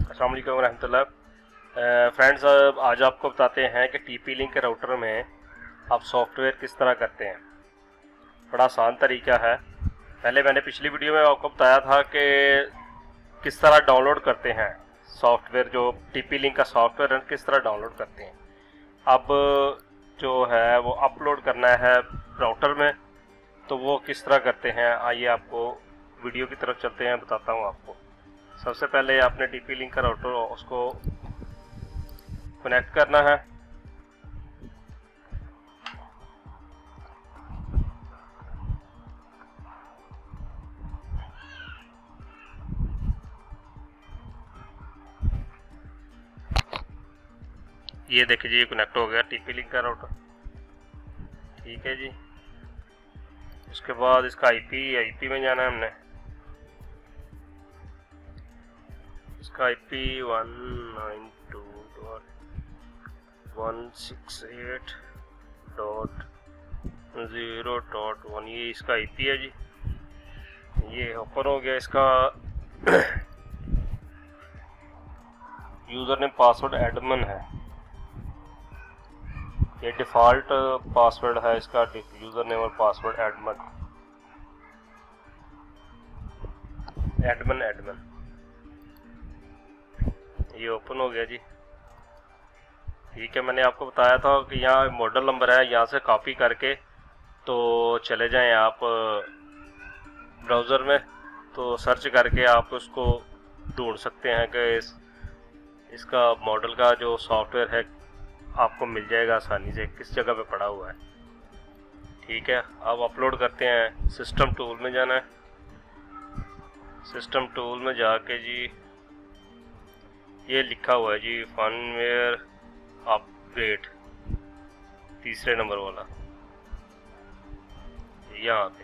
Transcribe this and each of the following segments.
अस्सलाम वालेकुम रहमतुल्लाह। फ्रेंड्स, आज आपको बताते हैं कि टीपी लिंक राउटर में आप सॉफ्टवेयर किस तरह करते हैं। बड़ा आसान तरीका है। पहले मैंने पिछली वीडियो में आपको बताया था कि किस तरह डाउनलोड करते हैं सॉफ्टवेयर, जो टीपी लिंक का सॉफ्टवेयर है किस तरह डाउनलोड करते हैं। अब जो है वो अपलोड करना है राउटर में, तो वो किस तरह करते हैं आइए आपको वीडियो की तरफ चलते हैं, बताता हूँ आपको। सबसे पहले आपने टीपी लिंक का राउटर उसको कनेक्ट करना है। ये देखिए जी, ये कनेक्ट हो गया टीपी लिंक का राउटर। ठीक है जी। उसके बाद इसका आईपी में जाना है हमने। इसका आईपी 192.168.0.1, ये इसका आईपी है जी। ये ओपन हो गया। इसका यूज़र नेम पासवर्ड एडमिन है, ये डिफ़ॉल्ट पासवर्ड है इसका, यूज़र नेम और पासवर्ड एडमिन। ये ओपन हो गया जी। ठीक है, मैंने आपको बताया था कि यहाँ मॉडल नंबर है, यहाँ से कॉपी करके तो चले जाएं आप ब्राउज़र में, तो सर्च करके आप उसको ढूंढ सकते हैं कि इसका मॉडल का जो सॉफ्टवेयर है आपको मिल जाएगा आसानी से, किस जगह पे पड़ा हुआ है। ठीक है, अब अपलोड करते हैं। सिस्टम टूल में जाना है। सिस्टम टूल में जाके जी ये लिखा हुआ है जी फर्मवेयर अपग्रेड, तीसरे नंबर वाला, यहाँ पे।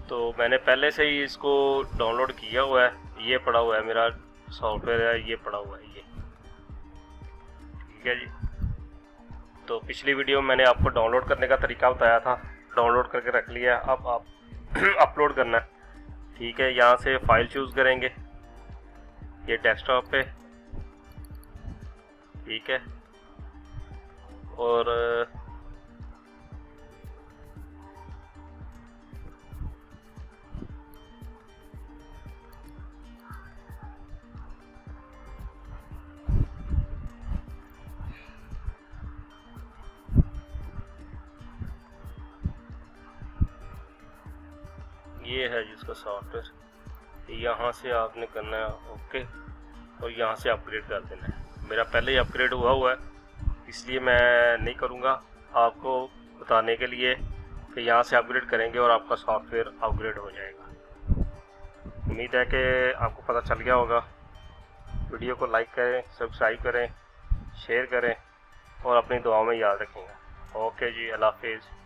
तो मैंने पहले से ही इसको डाउनलोड किया हुआ है, ये पड़ा हुआ है मेरा सॉफ्टवेयर है, ये पड़ा हुआ है ये। ठीक है जी। तो पिछली वीडियो में मैंने आपको डाउनलोड करने का तरीका बताया था, डाउनलोड करके रख लिया। अब आप अपलोड करना है। ठीक है, यहाँ से फाइल चूज़ करेंगे, ये डेस्कटॉप पे। ठीक है, और ये है जिसका सॉफ्टवेयर, यहाँ से आपने करना है ओके, और यहाँ से अपग्रेड कर देना है। मेरा पहले ही अपग्रेड हुआ है, इसलिए मैं नहीं करूँगा, आपको बताने के लिए कि यहाँ से अपग्रेड करेंगे और आपका सॉफ्टवेयर अपग्रेड हो जाएगा। उम्मीद है कि आपको पता चल गया होगा। वीडियो को लाइक करें, सब्सक्राइब करें, शेयर करें और अपनी दुआओं में याद रखेंगे। ओके जी, अल्लाह हाफिज़।